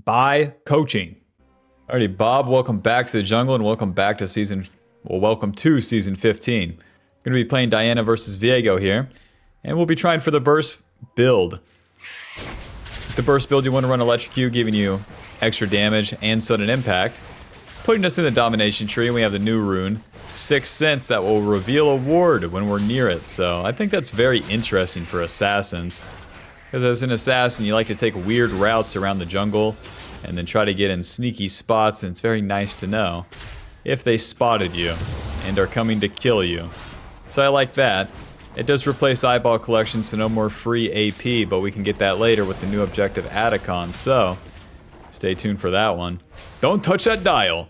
by coaching. Alrighty, Bob, welcome back to the jungle and welcome back to welcome to season 15. Going to be playing Diana versus Viego here, and we'll be trying for the burst build. The burst build, you want to run Electrocute, giving you extra damage and sudden impact, putting us in the domination tree, and we have the new rune, Sixth Sense, that will reveal a ward when we're near it. So I think that's very interesting for assassins, because as an assassin, you like to take weird routes around the jungle and then try to get in sneaky spots, and it's very nice to know if they spotted you and are coming to kill you. So I like that. It does replace eyeball collection, so no more free AP, but we can get that later with the new objective Atacon, so stay tuned for that one. Don't touch that dial!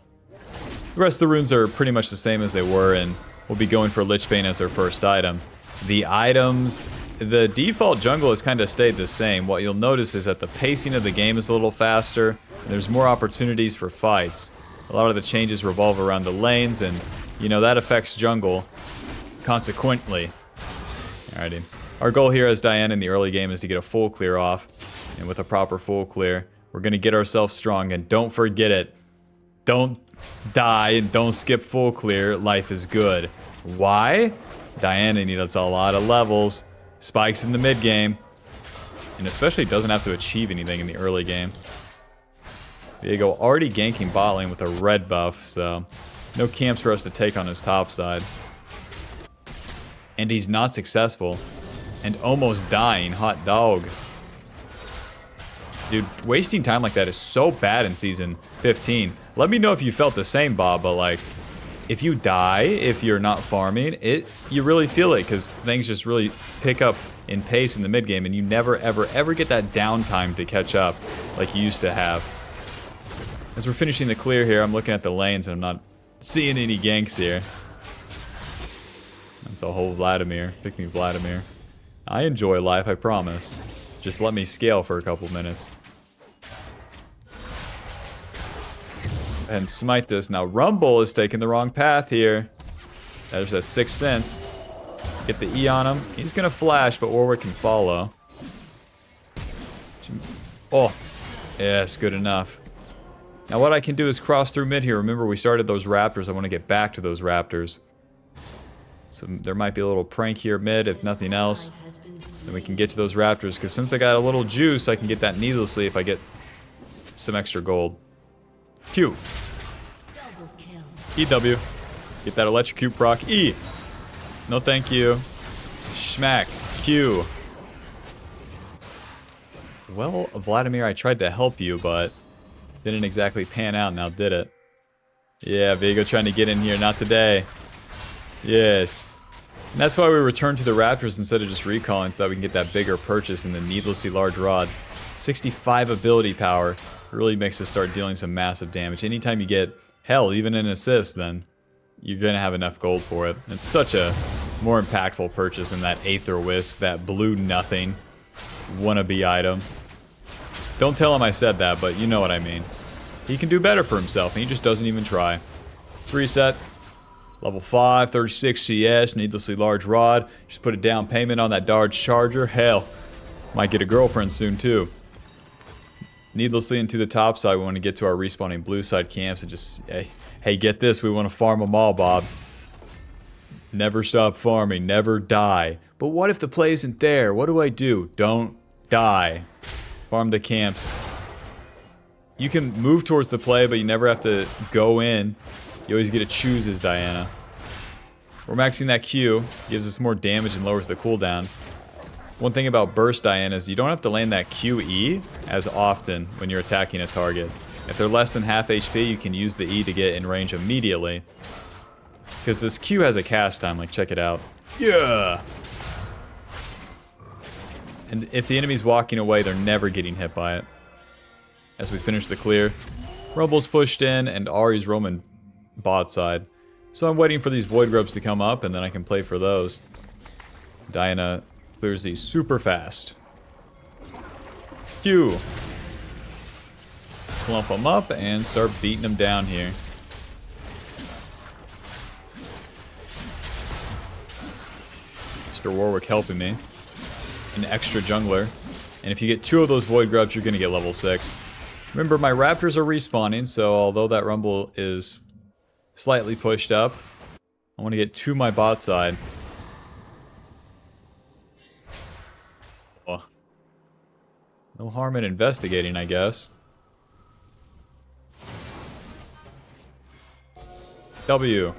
The rest of the runes are pretty much the same as they were, and we'll be going for Lich Bane as our first item. The items, the default jungle has kind of stayed the same. What you'll notice is that the pacing of the game is a little faster, and there's more opportunities for fights. A lot of the changes revolve around the lanes, and, you know, that affects jungle consequently. Alrighty. Our goal here as Diana in the early game is to get a full clear off, and with a proper full clear, we're going to get ourselves strong, and don't forget it. Don't die and don't skip full clear. Life is good. Why? Diana needs a lot of levels, spikes in the mid game, and especially doesn't have to achieve anything in the early game. Viego already ganking bot lane with a red buff, so no camps for us to take on his top side. And he's not successful, and almost dying. Hot dog. Dude, wasting time like that is so bad in Season 15. Let me know if you felt the same, Bob, but like, if you die, if you're not farming, you really feel it, because things just really pick up in pace in the mid game, and you never, ever, ever get that downtime to catch up like you used to have. As we're finishing the clear here, I'm looking at the lanes, and I'm not seeing any ganks here. That's a whole Vladimir. Pick me Vladimir. I enjoy life, I promise. Just let me scale for a couple minutes. And smite this. Now Rumble is taking the wrong path here. There's that Sixth Sense. Get the E on him. He's gonna flash, but Warwick can follow. Oh, yes, good enough. Now what I can do is cross through mid here. Remember, we started those raptors. I want to get back to those raptors. So there might be a little prank here mid, if nothing else. Then we can get to those raptors, because since I got a little juice, I can get that needlessly if I get some extra gold. Q. EW. Get that electrocute proc. E. No thank you. Schmack. Q. Well, Vladimir, I tried to help you, but didn't exactly pan out now, did it? Yeah, Viego trying to get in here. Not today. Yes. And that's why we return to the raptors instead of just recalling, so that we can get that bigger purchase in the needlessly large rod. 65 ability power really makes us start dealing some massive damage. Anytime you get, hell, even an assist, then you're going to have enough gold for it. It's such a more impactful purchase than that Aether Wisp, that blue nothing wannabe item. Don't tell him I said that, but you know what I mean. He can do better for himself, and he just doesn't even try. Let's reset. Level 5, 36 CS, needlessly large rod. Just put a down payment on that Dodge Charger. Hell, might get a girlfriend soon too. Needlessly into the top side, we want to get to our respawning blue side camps and just, hey, get this, we want to farm them all, Bob. Never stop farming, never die. But what if the play isn't there? What do I do? Don't die. Farm the camps. You can move towards the play, but you never have to go in. You always get to choose as Diana. We're maxing that Q. Gives us more damage and lowers the cooldown. One thing about Burst Diana is you don't have to land that QE as often when you're attacking a target. If they're less than half HP, you can use the E to get in range immediately. Because this Q has a cast time, like check it out. Yeah! And if the enemy's walking away, they're never getting hit by it. As we finish the clear, Rumble's pushed in and Ahri's roaming bot side. So I'm waiting for these Void Grubs to come up, and then I can play for those. Diana clears these super fast. Q. Clump them up and start beating them down here. Mr. Warwick helping me. An extra jungler. And if you get 2 of those Void Grubs, you're going to get level 6. Remember, my raptors are respawning, so although that rumble is slightly pushed up, I want to get to my bot side. Oh. No harm in investigating, I guess. W.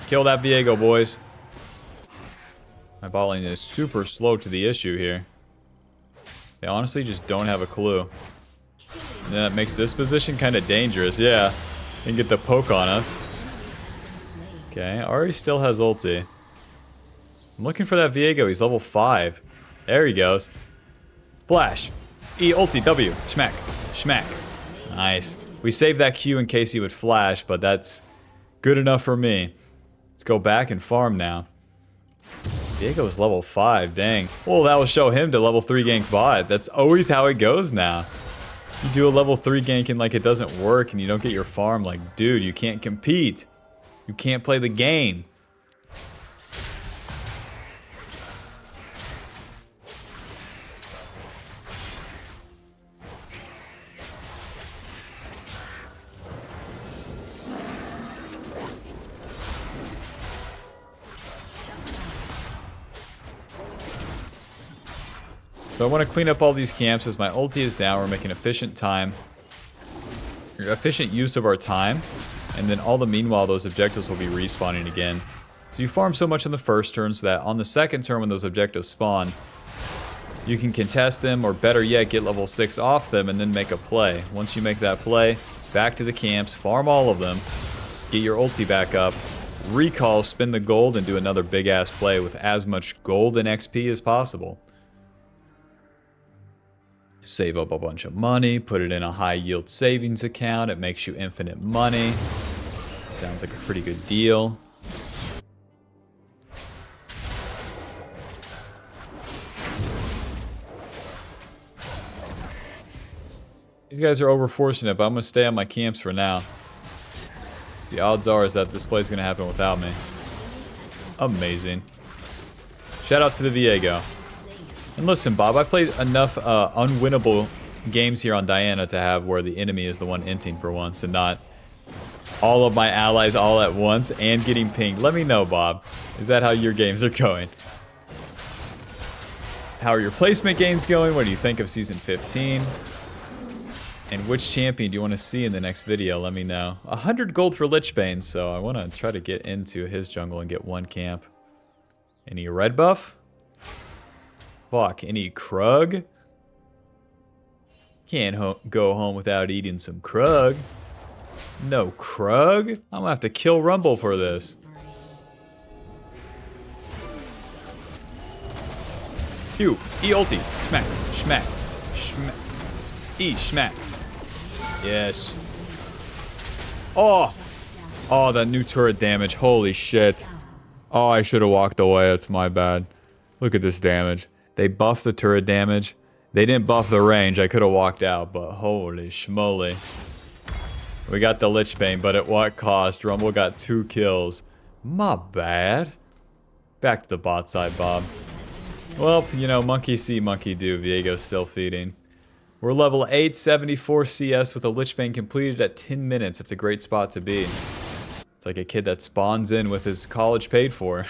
Kill that Viego, boys. My bot lane is super slow to the issue here. They honestly just don't have a clue. And that makes this position kind of dangerous. Yeah, they can get the poke on us. Okay, Ari still has ulti. I'm looking for that Viego. He's level 5. There he goes. Flash. E ulti W. Schmack. Schmack. Nice. We saved that Q in case he would flash, but that's good enough for me. Let's go back and farm now. Viego's level 5. Dang. Well, that will show him to level 3 gank bot. That's always how it goes now. You do a level 3 gank and like it doesn't work and you don't get your farm, like, dude, you can't compete. You can't play the game. So I want to clean up all these camps as my ulti is down. We're making efficient use of our time. And then all the meanwhile, those objectives will be respawning again. So you farm so much on the first turn so that on the second turn when those objectives spawn, you can contest them, or better yet, get level 6 off them and then make a play. Once you make that play, back to the camps, farm all of them, get your ulti back up, recall, spin the gold, and do another big ass play with as much gold and XP as possible. Save up a bunch of money, put it in a high yield savings account. It makes you infinite money. Sounds like a pretty good deal. These guys are overforcing it, but I'm going to stay on my camps for now. The odds are is that this play is going to happen without me. Amazing. Shout out to the Viego. And listen, Bob, I played enough unwinnable games here on Diana to have where the enemy is the one inting for once and not all of my allies all at once and getting pinged. Let me know, Bob. Is that how your games are going? How are your placement games going? What do you think of Season 15? And which champion do you want to see in the next video? Let me know. 100 gold for Lich Bane, so I want to try to get into his jungle and get one camp. Any red buff? Fuck, any Krug? Can't go home without eating some Krug. No Krug? I'm gonna have to kill Rumble for this. Q, E ulti, smack, smack, smack, E smack. Yes. Oh! Oh, that new turret damage, holy shit. Oh, I should have walked away, it's my bad. Look at this damage. They buffed the turret damage. They didn't buff the range. I could have walked out, but holy schmoly. We got the Lich Bane, but at what cost? Rumble got 2 kills. My bad. Back to the bot side, Bob. Well, you know, monkey see, monkey do. Viego's still feeding. We're level 8, 74 CS with a Lich Bane completed at 10 minutes. It's a great spot to be. It's like a kid that spawns in with his college paid for.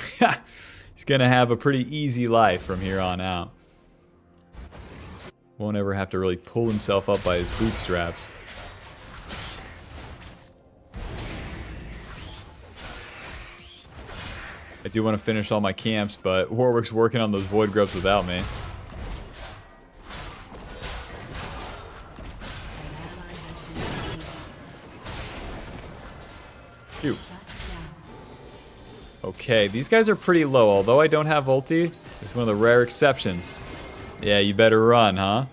He's gonna have a pretty easy life from here on out. Won't ever have to really pull himself up by his bootstraps. I do want to finish all my camps, but Warwick's working on those void grubs without me. Phew. Okay, these guys are pretty low. Although I don't have ulti, it's one of the rare exceptions. Yeah, you better run, huh?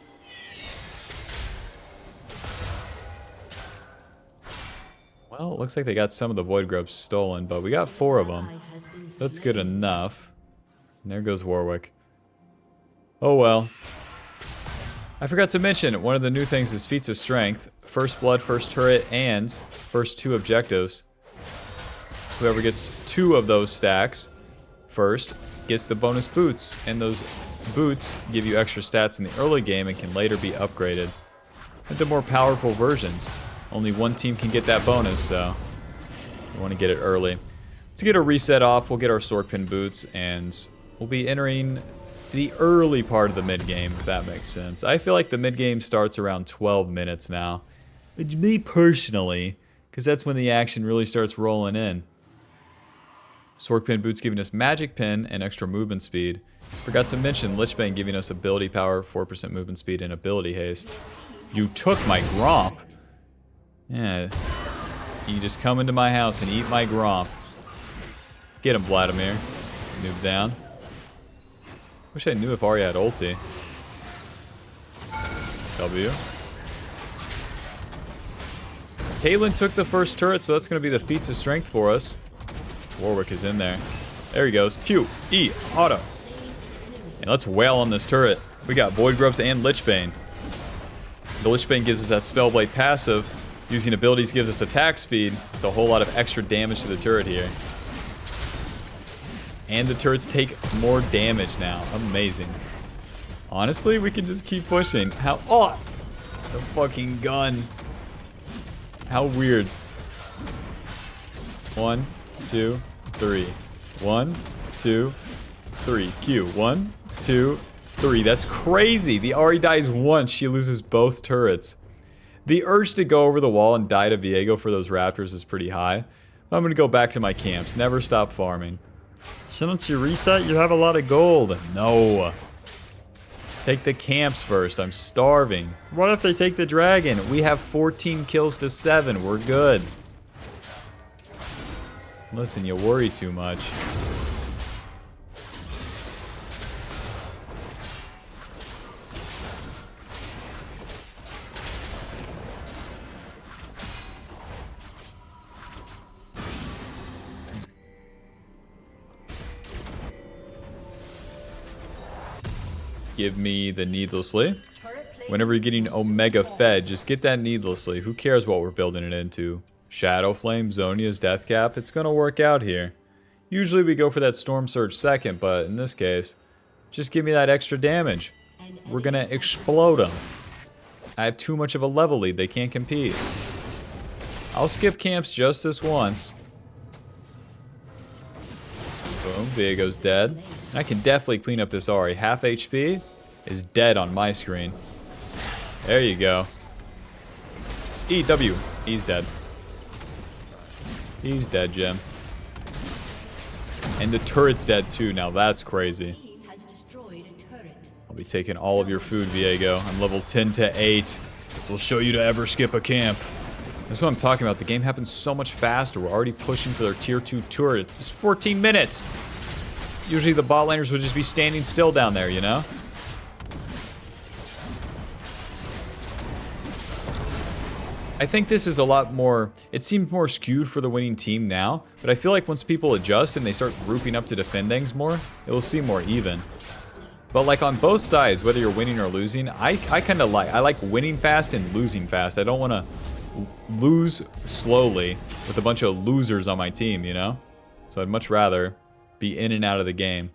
Well, it looks like they got some of the void grubs stolen, but we got 4 of them. That's good enough. And there goes Warwick. Oh well. I forgot to mention, one of the new things is feats of strength. First blood, first turret, and first 2 objectives. Whoever gets 2 of those stacks first gets the bonus boots, and those boots give you extra stats in the early game and can later be upgraded. into more powerful versions. Only one team can get that bonus, so we want to get it early. To get a reset off, we'll get our sword pin boots, and we'll be entering the early part of the mid-game, if that makes sense. I feel like the mid-game starts around 12 minutes now. But me personally, because that's when the action really starts rolling in. Sword pin boots giving us magic pin and extra movement speed. Forgot to mention lich bane giving us ability power, 4% movement speed, and ability haste. You took my gromp. Yeah. You just come into my house and eat my gromp. Get him, Vladimir. Move down. Wish I knew if Arya had ulti. W. Caitlyn took the first turret, so that's going to be the feats of strength for us. Warwick is in there. There he goes. Q, E, auto. And let's wail on this turret. We got Void Grubs and Lich Bane. The Lich Bane gives us that Spellblade passive. Using abilities gives us attack speed. It's a whole lot of extra damage to the turret here. And the turrets take more damage now. Amazing. Honestly, we can just keep pushing. How... Oh! The fucking gun. How weird. 1, 2, 3. 1, 2, 3. Q. 1, 2, 3. That's crazy. The Ahri dies once. She loses both turrets. The urge to go over the wall and die to Viego for those raptors is pretty high. I'm going to go back to my camps. Never stop farming. Shouldn't you reset? You have a lot of gold. No. Take the camps first. I'm starving. What if they take the dragon? We have 14 kills to 7. We're good. Listen, you worry too much. Give me the needlessly. Whenever you're getting Omega fed, just get that needlessly. Who cares what we're building it into? Shadowflame, Zhonya's Death Cap. It's going to work out here. Usually we go for that Storm Surge second, but in this case, just give me that extra damage. We're going to explode them. I have too much of a level lead. They can't compete. I'll skip camps just this once. Boom. Viego's dead. I can definitely clean up this Ahri. Half HP is dead on my screen. There you go. EW. He's dead. He's dead, Jim. And the turret's dead too. Now that's crazy. I'll be taking all of your food, Viego. I'm level 10 to 8. This will show you to ever skip a camp. That's what I'm talking about. The game happens so much faster. We're already pushing for their tier 2 turret. It's 14 minutes. Usually the bot laners would just be standing still down there, you know? I think this is a lot more... It seems more skewed for the winning team now, but I feel like once people adjust and they start grouping up to defend things more, it will seem more even. But like on both sides, whether you're winning or losing, I kind of like... I like winning fast and losing fast. I don't want to lose slowly with a bunch of losers on my team, you know? So I'd much rather be in and out of the game.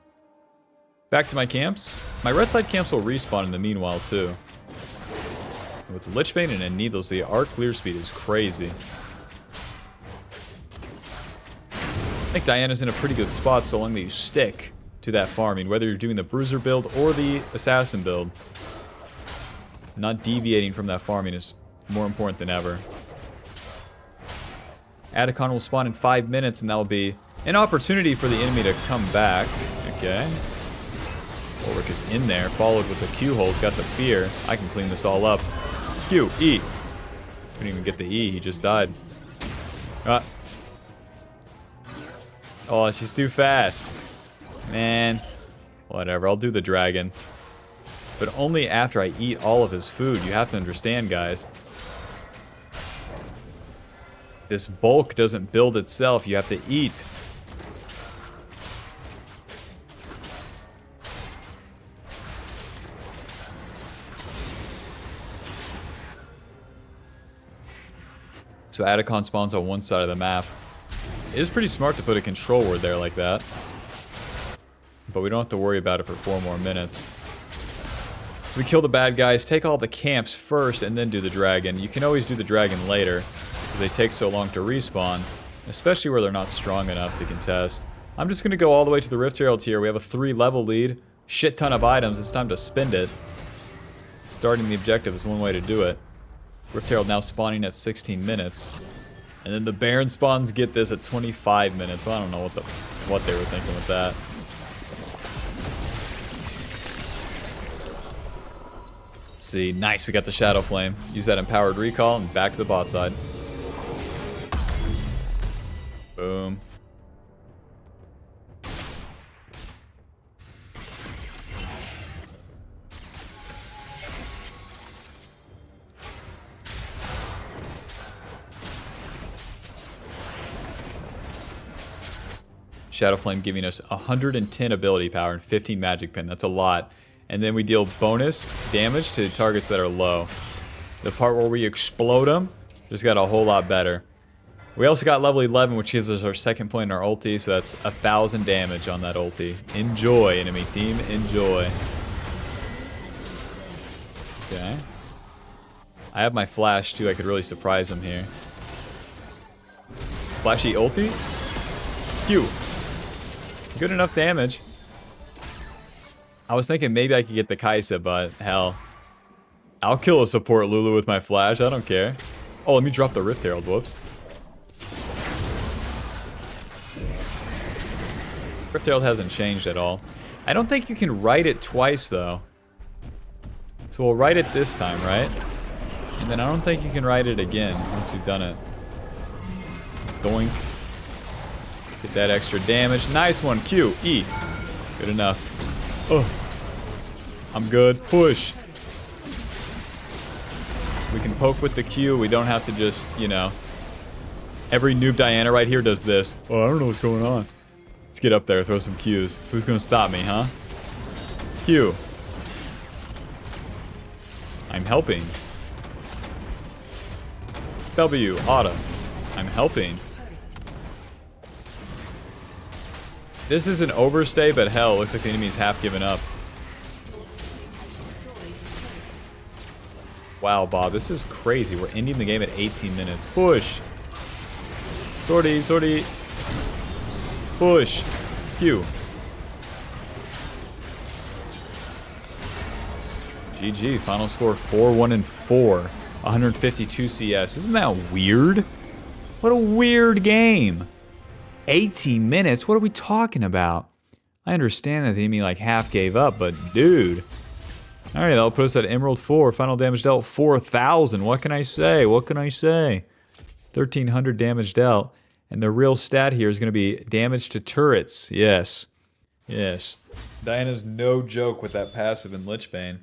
Back to my camps. My red side camps will respawn in the meanwhile too. With Lich Bane and a needlessly, our clear speed is crazy. I think Diana's in a pretty good spot so long that you stick to that farming, whether you're doing the Bruiser build or the Assassin build. Not deviating from that farming is more important than ever. Adicon will spawn in 5 minutes and that will be an opportunity for the enemy to come back. Okay. Warwick is in there, followed with the Q hold, got the fear. I can clean this all up. Q, E. Couldn't even get the E, he just died. Oh, she's too fast. Man. Whatever, I'll do the dragon. But only after I eat all of his food. You have to understand, guys. This bulk doesn't build itself, you have to eat. So Adicon spawns on one side of the map. It is pretty smart to put a control word there like that. But we don't have to worry about it for 4 more minutes. So we kill the bad guys, take all the camps first, and then do the dragon. You can always do the dragon later, because they take so long to respawn, especially where they're not strong enough to contest. I'm just going to go all the way to the Rift Herald here. We have a 3-level lead, shit ton of items. It's time to spend it. Starting the objective is one way to do it. Rift Herald now spawning at 16 minutes. And then the Baron spawns get this at 25 minutes. Well, I don't know what they were thinking with that. Let's see. Nice, we got the SHADOWFLAME. Use that empowered recall and back to the bot side. Boom. SHADOWFLAME giving us 110 ability power and 15 magic pin. That's a lot. And then we deal bonus damage to targets that are low. The part where we explode them just got a whole lot better. We also got level 11, which gives us our second point in our ulti, so that's 1,000 damage on that ulti. Enjoy, enemy team. Enjoy. Okay. I have my flash, too. I could really surprise him here. Flashy ulti. Q. Good enough damage. I was thinking maybe I could get the Kaisa, but hell. I'll kill a support Lulu with my flash. I don't care. Oh, let me drop the Rift Herald. Whoops. Rift Herald hasn't changed at all. I don't think you can write it twice, though. So we'll write it this time, right? And then I don't think you can write it again once you've done it. Doink. Get that extra damage. Nice one. Q. E. Good enough. Oh. I'm good. Push. We can poke with the Q. We don't have to just, you know. Every noob Diana right here does this. Oh, I don't know what's going on. Let's get up there. Throw some Qs. Who's going to stop me, huh? Q. I'm helping. W. Autumn. I'm helping. This is an overstay, but hell, looks like the enemy's half given up. Wow, Bob, this is crazy. We're ending the game at 18 minutes. Push. Sortie, sortie. Push. Q. GG. Final score 4-1-4. 152 CS. Isn't that weird? What a weird game. 18 minutes? What are we talking about? I understand that the enemy like half gave up, but dude. Alright, that'll put us at Emerald 4. Final damage dealt 4,000. What can I say? What can I say? 1,300 damage dealt. And the real stat here is going to be damage to turrets. Yes. Yes. Diana's no joke with that passive in Lich Bane.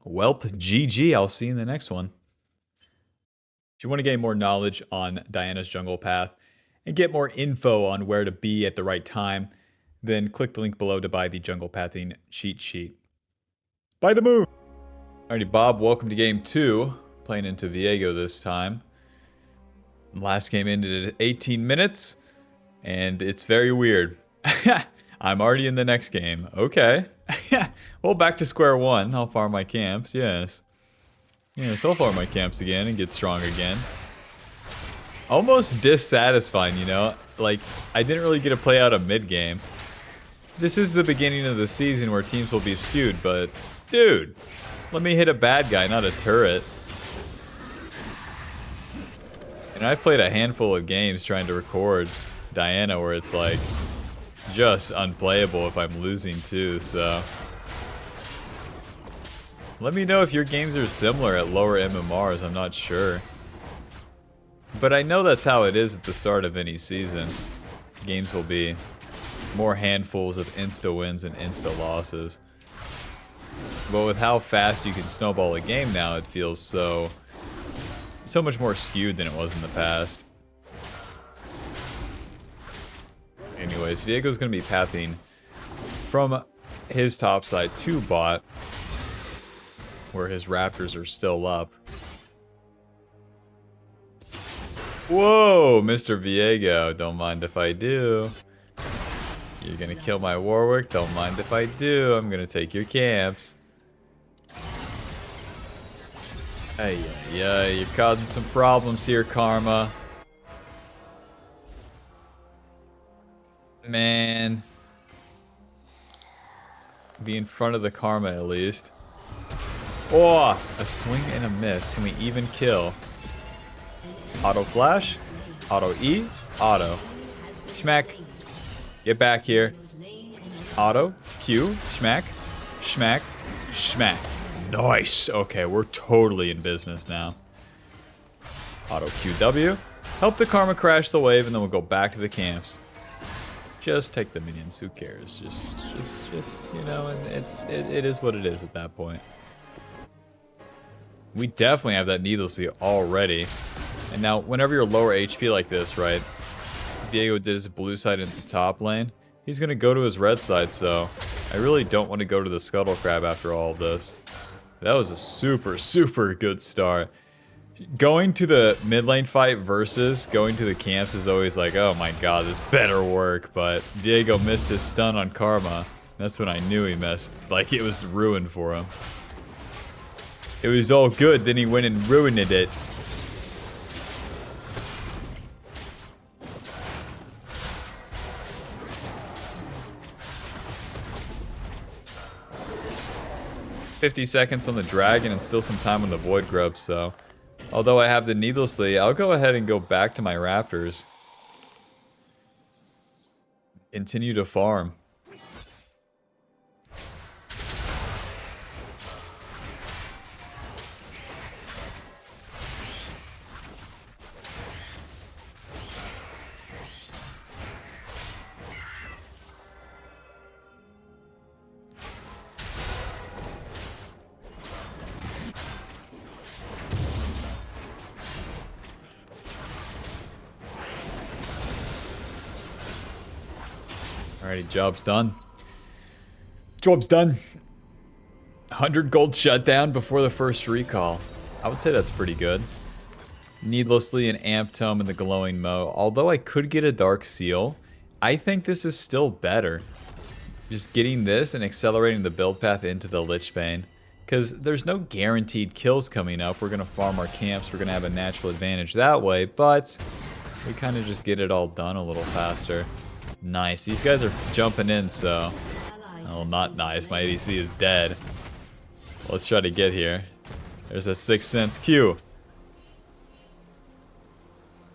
Welp, GG. I'll see you in the next one. If you want to gain more knowledge on Diana's jungle path and get more info on where to be at the right time, then click the link below to buy the jungle pathing cheat sheet. Buy the move! Alrighty, Bob, welcome to game 2. Playing into Viego this time. Last game ended at 18 minutes, and it's very weird. I'm already in the next game. Okay. Well, back to square one. I'll farm my camps, yes. Yes, I'll farm my camps again and get strong again. Almost dissatisfying, you know? Like, I didn't really get to play out a mid-game. This is the beginning of the season where teams will be skewed, but... dude, let me hit a bad guy, not a turret. And I've played a handful of games trying to record Diana where it's like just unplayable if I'm losing too, so. Let me know if your games are similar at lower MMRs, I'm not sure. But I know that's how it is at the start of any season. Games will be more handfuls of insta wins and insta losses. But with how fast you can snowball a game now, it feels so much more skewed than it was in the past. Anyways, Viego's going to be pathing from his top side to bot, where his raptors are still up. Whoa, Mr. Viego, don't mind if I do. You're going to kill my Warwick, don't mind if I do. I'm going to take your camps. Hey, yeah, you're causing some problems here, Karma. Man. Be in front of the Karma at least. Oh, a swing and a miss. Can we even kill? Auto flash, auto E, auto. Schmack. Get back here. Auto, Q, schmack, schmack, schmack. Nice. Okay, we're totally in business now. Auto QW. Help the Karma crash the wave, and then we'll go back to the camps. Just take the minions. Who cares? Just you know, it is what it is at that point. We definitely have that needlessly already. And now, whenever you're lower HP like this, right? Diego did his blue side into top lane. He's gonna go to his red side, so I really don't want to go to the Scuttle Crab after all of this. That was a super, super good start. Going to the mid lane fight versus going to the camps is always like, oh my god, this better work. But Diego missed his stun on Karma. That's when I knew he missed. Like, it was ruined for him. It was all good, then he went and ruined it. $50 seconds on the dragon and still some time on the void grub, so although I have the needlessly, I'll go ahead and go back to my raptors. Continue to farm. Alrighty, job's done. Job's done. 100 gold shutdown before the first recall. I would say that's pretty good. Needlessly an amp tome in the glowing mo. Although I could get a dark seal, I think this is still better. Just getting this and accelerating the build path into the lich bane. Because there's no guaranteed kills coming up. We're going to farm our camps. We're going to have a natural advantage that way. But we kind of just get it all done a little faster. Nice. These guys are jumping in, so... Oh, not nice. My ADC is dead. Let's try to get here. There's a 6 cents Q.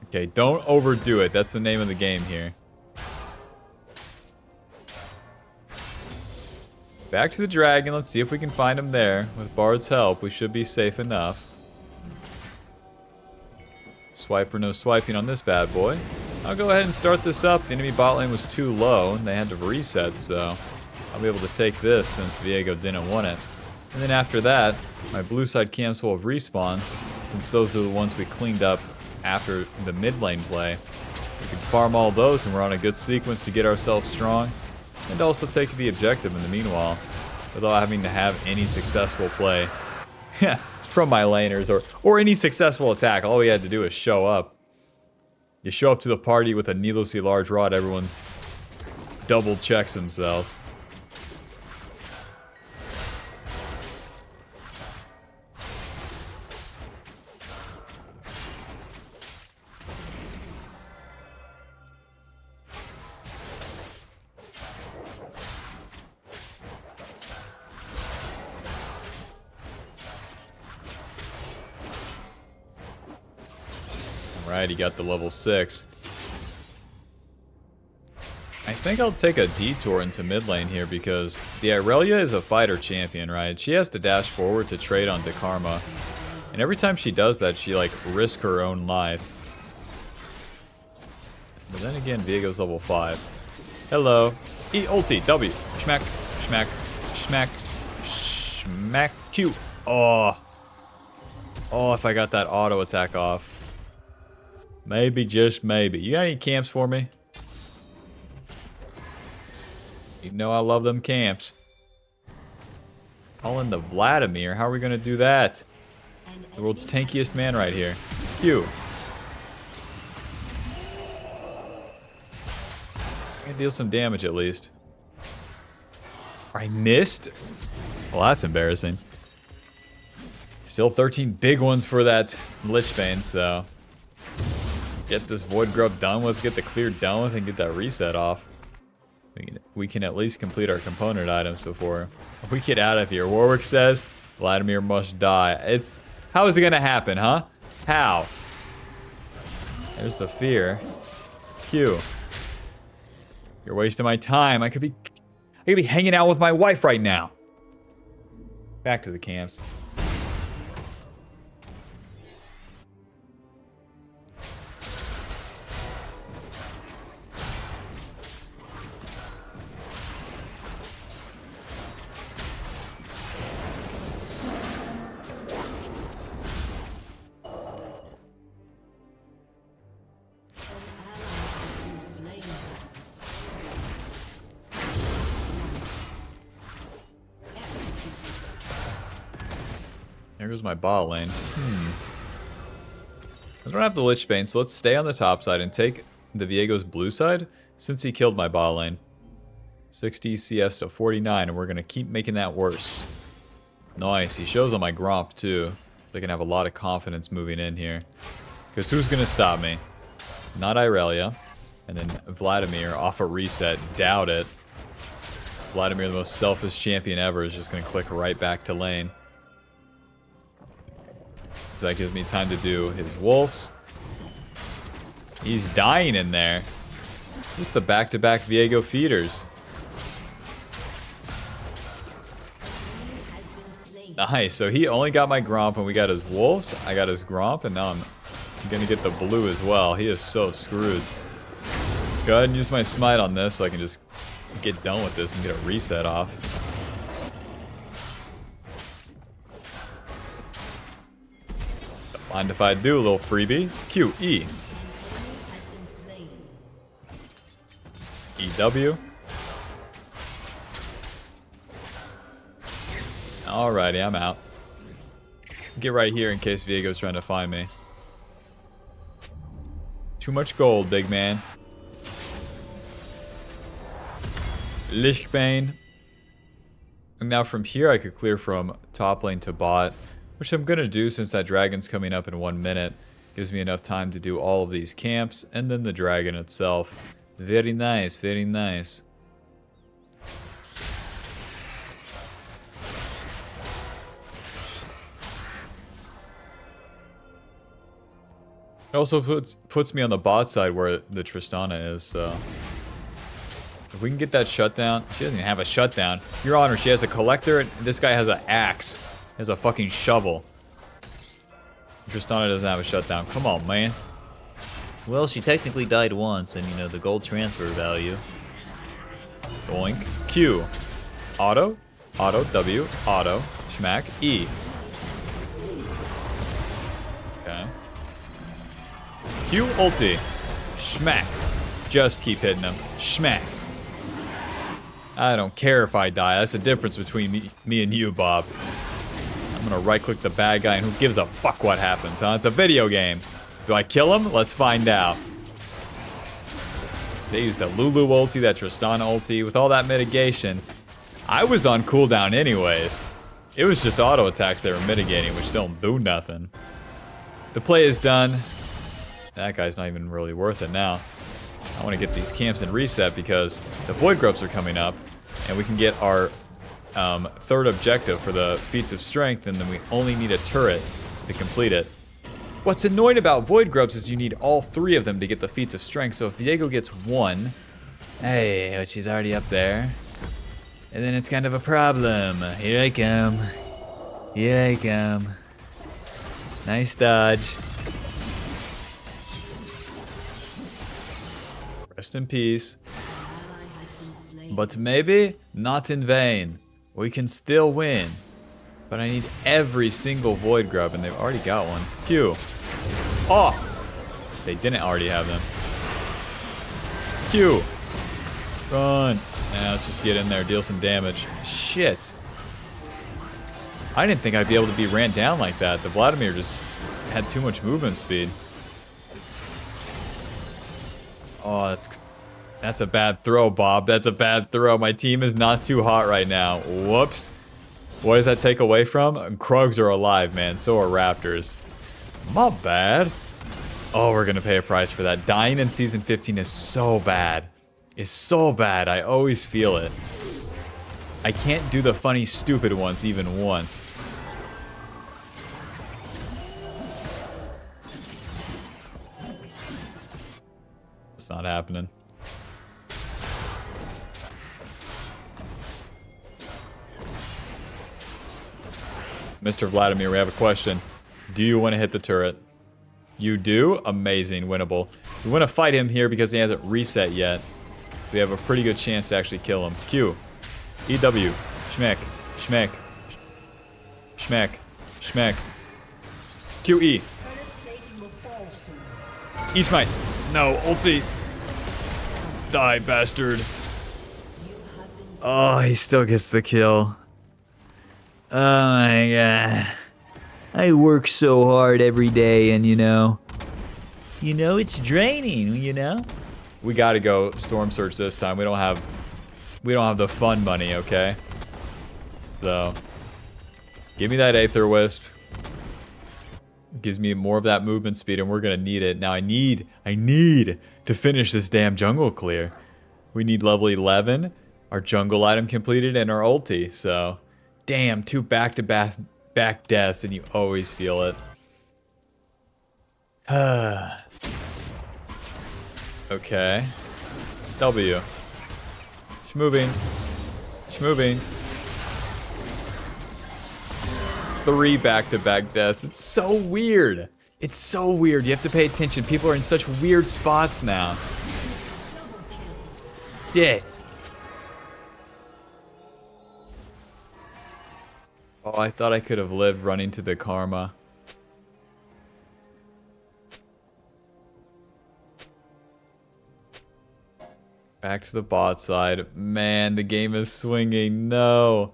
Okay, don't overdo it. That's the name of the game here. Back to the dragon. Let's see if we can find him there. With Bard's help, we should be safe enough. Swiper, no swiping on this bad boy. I'll go ahead and start this up. The enemy bot lane was too low, and they had to reset, so I'll be able to take this since Viego didn't want it. And then after that, my blue side camps will have respawned, since those are the ones we cleaned up after the mid lane play. We can farm all those, and we're on a good sequence to get ourselves strong, and also take the objective in the meanwhile, without having to have any successful play from my laners, or any successful attack. All we had to do is show up. You show up to the party with a needlessly large rod, everyone double checks themselves. Alright, he got the level 6. I think I'll take a detour into mid lane here because the Irelia is a fighter champion, right? She has to dash forward to trade onto Karma. And every time she does that, she like risks her own life. But then again, Viego's level 5. Hello. E ulti, W. Schmack, schmack, schmack, schmack, Q. Oh. Oh, if I got that auto attack off. Maybe, just maybe. You got any camps for me? You know I love them camps. All in the Vladimir. How are we going to do that? The world's tankiest man right here. Q. I can deal some damage at least. I missed? Well, that's embarrassing. Still 13 big ones for that Lich Bane, so get this Void Grub done with, get the clear done with, and get that reset off. We can at least complete our component items before we get out of here. Warwick says, Vladimir must die. How is it gonna happen, huh? How? There's the fear. Q. You're wasting my time. I could be hanging out with my wife right now. Back to the camps. There goes my bot lane. I don't have the Lich Bane, so let's stay on the top side and take the Viego's blue side since he killed my bot lane. 60 CS to 49, and we're going to keep making that worse. Nice. He shows on my Gromp, too. They can have a lot of confidence moving in here. Because who's going to stop me? Not Irelia. And then Vladimir off a reset. Doubt it. Vladimir, the most selfish champion ever, is just going to click right back to lane. So that gives me time to do his wolves. He's dying in there. Just the back-to-back Viego feeders. Nice, so he only got my Gromp and we got his wolves. I got his Gromp and now I'm gonna get the blue as well. He is so screwed. Go ahead and use my smite on this so I can just get done with this and get a reset off. Mind if I do, a little freebie? Q, E. EW. Alrighty, I'm out. Get right here in case Viego's trying to find me. Too much gold, big man. Lich Bane. And now from here I could clear from top lane to bot, which I'm gonna do since that dragon's coming up in 1 minute. Gives me enough time to do all of these camps and then the dragon itself. Very nice, very nice. It also puts me on the bot side where the Tristana is, so if we can get that shutdown. She doesn't even have a shutdown. Your Honor, she has a collector and this guy has an axe. He has a fucking shovel. Tristana doesn't have a shutdown. Come on, man. Well, she technically died once, and you know, the gold transfer value. Boink. Q. Auto. Auto. W. Auto. Schmack. E. Okay. Q ulti. Schmack. Just keep hitting him. Schmack. I don't care if I die. That's the difference between me and you, Bob. I'm gonna right-click the bad guy, and who gives a fuck what happens, huh? It's a video game. Do I kill him? Let's find out. They used the Lulu ulti, that Tristana ulti. With all that mitigation, I was on cooldown anyways. It was just auto attacks they were mitigating, which don't do nothing. The play is done. That guy's not even really worth it now. I want to get these camps in reset because the Void Grubs are coming up, and we can get our third objective for the feats of strength, and then we only need a turret to complete it. What's annoying about Void Grubs is you need all 3 of them to get the feats of strength, so if Viego gets 1, hey, but she's already up there, and then it's kind of a problem. Here I come. Here I come. Nice dodge. Rest in peace. But maybe not in vain. We can still win. But I need every single Void Grub, and they've already got one. Q. Oh! They didn't already have them. Q. Run. Now let's just get in there, deal some damage. Shit. I didn't think I'd be able to be ran down like that. The Vladimir just had too much movement speed. Oh, that's a bad throw, Bob. That's a bad throw. My team is not too hot right now. Whoops. What does that take away from? Krugs are alive, man. So are raptors. Not bad. Oh, we're gonna pay a price for that. Dying in Season 15 is so bad. It's so bad. I always feel it. I can't do the funny, stupid ones even once. It's not happening. Mr. Vladimir, we have a question. Do you want to hit the turret? You do? Amazing. Winnable. We want to fight him here because he hasn't reset yet. So we have a pretty good chance to actually kill him. Q. EW. Schmeck. Schmeck. Schmeck. Schmeck. QE. E-smite. No, ulti. Die, bastard. Oh, he still gets the kill. Oh my god. I work so hard every day and you know, it's draining, you know? We gotta go Storm Surge this time. We don't have the fun money, okay? So, give me that Aether Wisp. Gives me more of that movement speed and we're gonna need it. Now I need to finish this damn jungle clear. We need level 11, our jungle item completed, and our ulti, so... Damn, 2 back-to-back deaths and you always feel it. Okay. W. She's moving. She's moving. 3 back-to-back deaths. It's so weird. It's so weird. You have to pay attention. People are in such weird spots now. Shit. Oh, I thought I could have lived running to the Karma. Back to the bot side. Man, the game is swinging. No.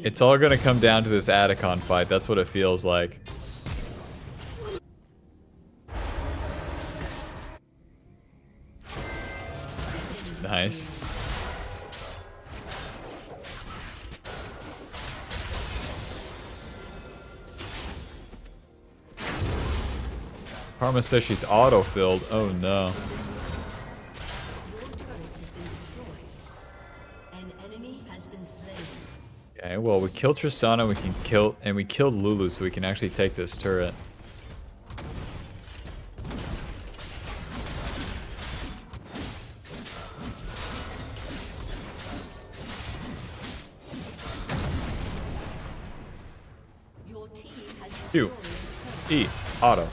It's all gonna come down to this Atacon fight. That's what it feels like. Nice. Karma says she's auto-filled. Oh no. Okay, well we killed Tristana, we killed Lulu, so we can actually take this turret. Q. E. Auto.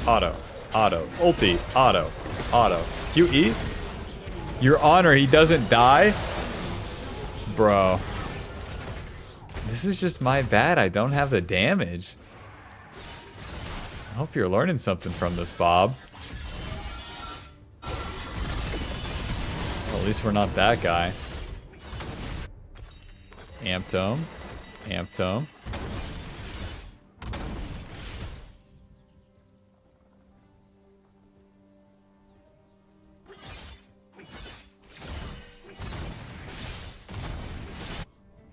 Auto. Auto. Ulti. Auto. Auto. QE? Your Honor, he doesn't die? Bro. This is just my bad. I don't have the damage. I hope you're learning something from this, Bob. Well, at least we're not that guy. Amp Tome. Amp Tome.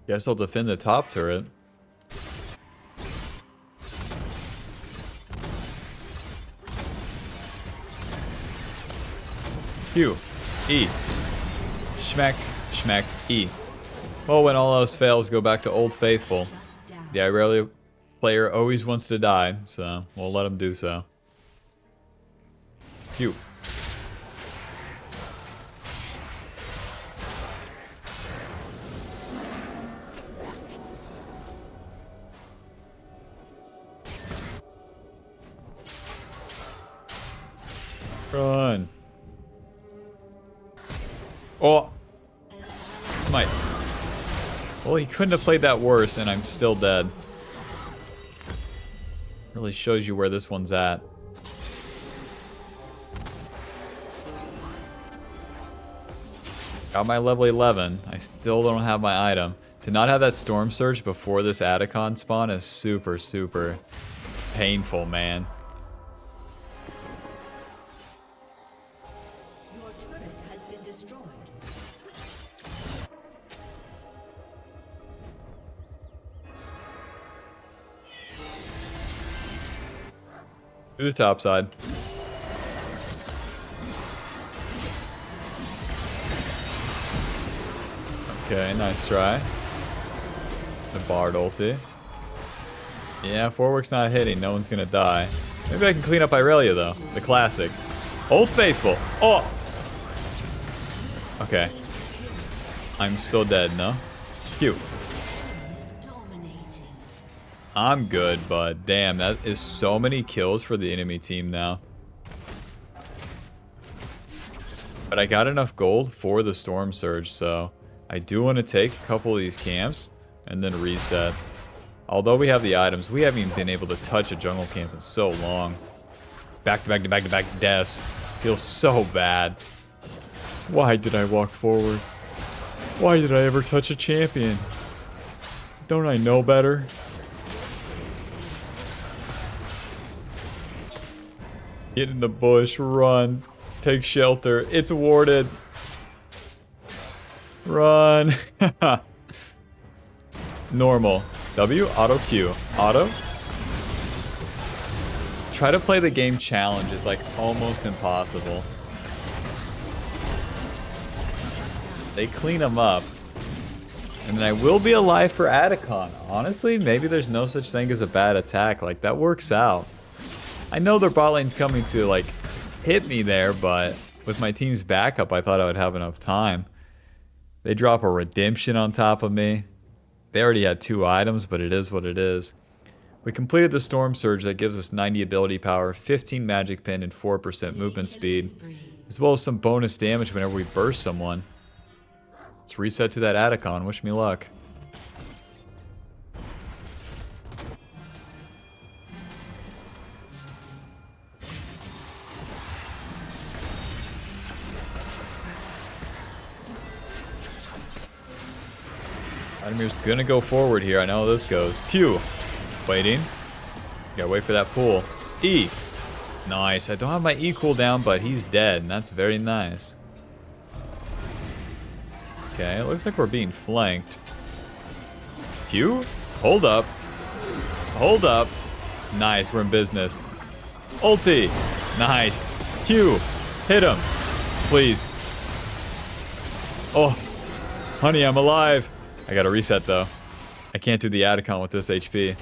Guess I'll defend the top turret. Q. E. Schmeck. Schmeck. E. Well, when all else fails, go back to Old Faithful. The Irelia player always wants to die, so we'll let him do so. Q. Run. Oh. Smite. Well, he couldn't have played that worse, and I'm still dead. Really shows you where this one's at. Got my level 11. I still don't have my item. To not have that Storm Surge before this Atacon spawn is super, super painful, man. To the top side. Okay, nice try. The Bard ulti. Yeah, Forework's not hitting. No one's gonna die. Maybe I can clean up Irelia, though. The classic. Old Faithful. Oh! Okay. I'm so dead, no? Cute. I'm good, but damn, that is so many kills for the enemy team now. But I got enough gold for the Storm Surge, so I do want to take a couple of these camps and then reset. Although we have the items, we haven't even been able to touch a jungle camp in so long. Back to back to back to back deaths. Feels so bad. Why did I walk forward? Why did I ever touch a champion? Don't I know better? Get in the bush, run. Take shelter. It's warded. Run. Normal. W, auto Q. Auto. Try to play the game challenge is like almost impossible. They clean them up. And then I will be alive for Atacon. Honestly, maybe there's no such thing as a bad attack. Like, that works out. I know their bot lane's coming to, like, hit me there, but with my team's backup, I thought I would have enough time. They drop a redemption on top of me. They already had 2 items, but it is what it is. We completed the Storm Surge that gives us 90 ability power, 15 magic pin, and 4% movement speed, as well as some bonus damage whenever we burst someone. Let's reset to that Atacon. Wish me luck. Vladimir's gonna go forward here. I know how this goes. Q. Waiting. Gotta wait for that pull. E. Nice. I don't have my E cooldown, but he's dead, and that's very nice. Okay, it looks like we're being flanked. Q? Hold up. Hold up. Nice, we're in business. Ulti. Nice. Q. Hit him. Please. Oh. Honey, I'm alive. I gotta reset, though. I can't do the Atacon with this HP.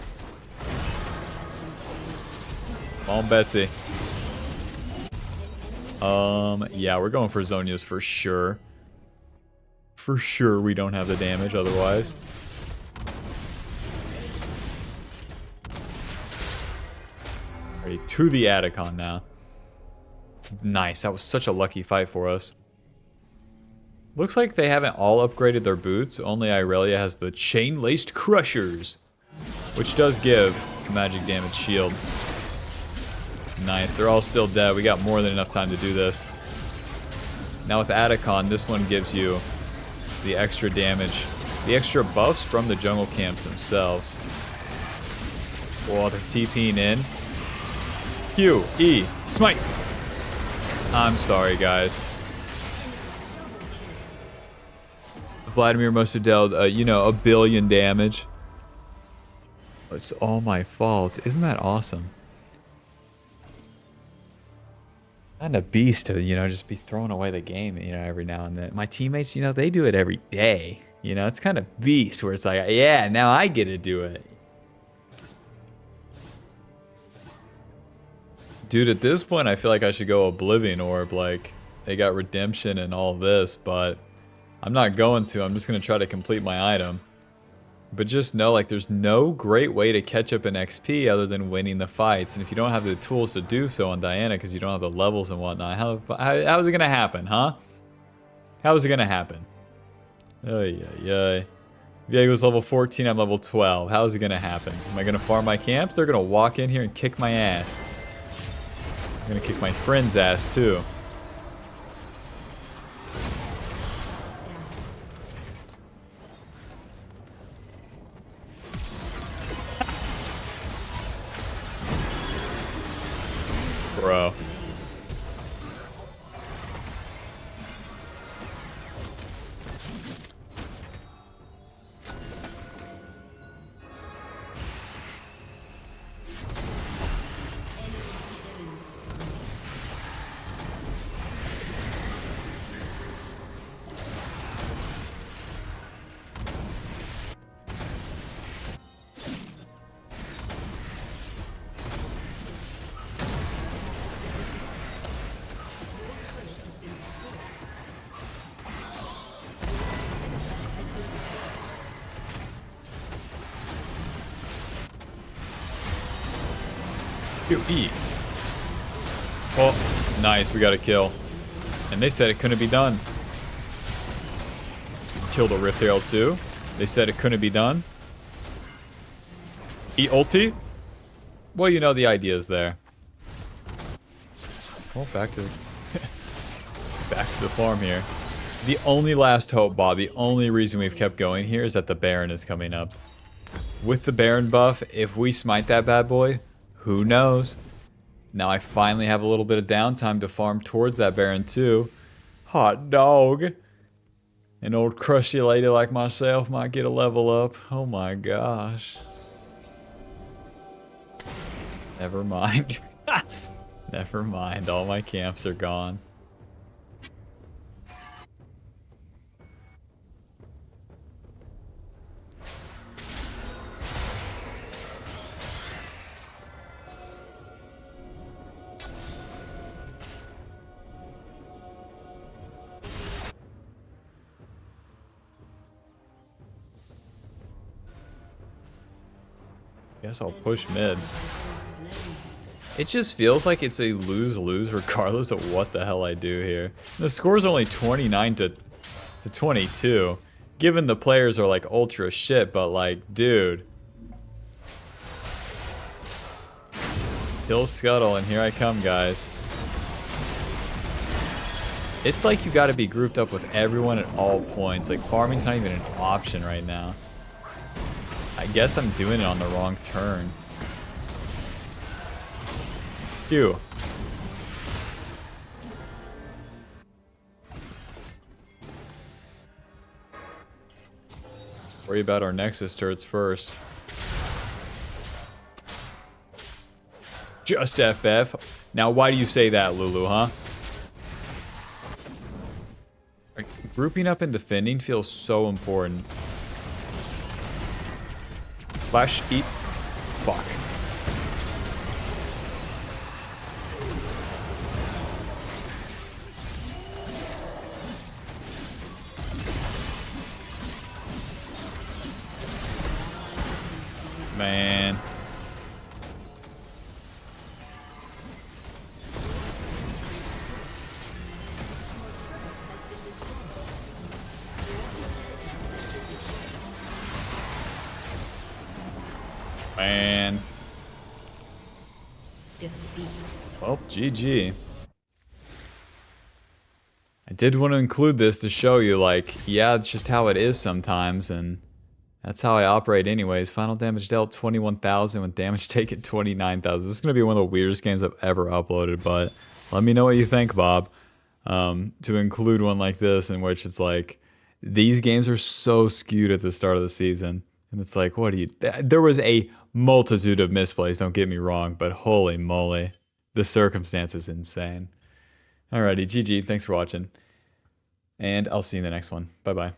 Come on, Betsy. Yeah, we're going for Zhonya's for sure. For sure we don't have the damage otherwise. Ready to the Atacon now. Nice, that was such a lucky fight for us. Looks like they haven't all upgraded their boots. Only Irelia has the chain-laced crushers, which does give magic damage shield. Nice, they're all still dead. We got more than enough time to do this. Now with Atacon, this one gives you the extra damage, the extra buffs from the jungle camps themselves. Oh, they're TPing in. Q, E, smite. I'm sorry, guys. Vladimir must have dealt, you know, 1 billion damage. It's all my fault. Isn't that awesome? It's kind of beast to, you know, just be throwing away the game, you know, every now and then. My teammates, you know, they do it every day. You know, it's kind of beast where it's like, yeah, now I get to do it. Dude, at this point, I feel like I should go Oblivion Orb. Like, they got redemption and all this, but I'm not going to. I'm just going to try to complete my item. But just know, like, there's no great way to catch up in XP other than winning the fights. And if you don't have the tools to do so on Diana because you don't have the levels and whatnot, how is it going to happen, huh? How is it going to happen? Ay, ay, ay. Viego's level 14, I'm level 12. How is it going to happen? Am I going to farm my camps? They're going to walk in here and kick my ass. I'm going to kick my friend's ass, too. Bro. You eat. Oh, nice. We got a kill. And they said it couldn't be done. Killed a Rift Herald too. They said it couldn't be done. Eat ulti? Well, you know the idea is there. Well, back to the farm here. The only last hope, Bob, the only reason we've kept going here is that the Baron is coming up. With the Baron buff, if we smite that bad boy, who knows? Now I finally have a little bit of downtime to farm towards that Baron too. Hot dog. An old crusty lady like myself might get a level up. Oh my gosh. Never mind. Never mind, all my camps are gone. Guess I'll push mid. It just feels like it's a lose-lose regardless of what the hell I do here. The score's only 29 to 22. Given the players are like ultra shit, but like, dude. Kill Scuttle, and here I come, guys. It's like you gotta be grouped up with everyone at all points. Like, farming's not even an option right now. I guess I'm doing it on the wrong turn. Phew. Worry about our Nexus turrets first. Just FF. Now, why do you say that, Lulu, huh? Like, grouping up and defending feels so important. Flash, eat, fuck. Man. Man. Well, GG. I did want to include this to show you, like, yeah, it's just how it is sometimes, and that's how I operate anyways. Final damage dealt 21,000 with damage taken 29,000. This is going to be one of the weirdest games I've ever uploaded, but let me know what you think, Bob. To include one like this in which it's like, these games are so skewed at the start of the season. And it's like, what do you... There was a multitude of misplays, don't get me wrong, but holy moly. The circumstance is insane. Alrighty, GG, thanks for watching. And I'll see you in the next one. Bye-bye.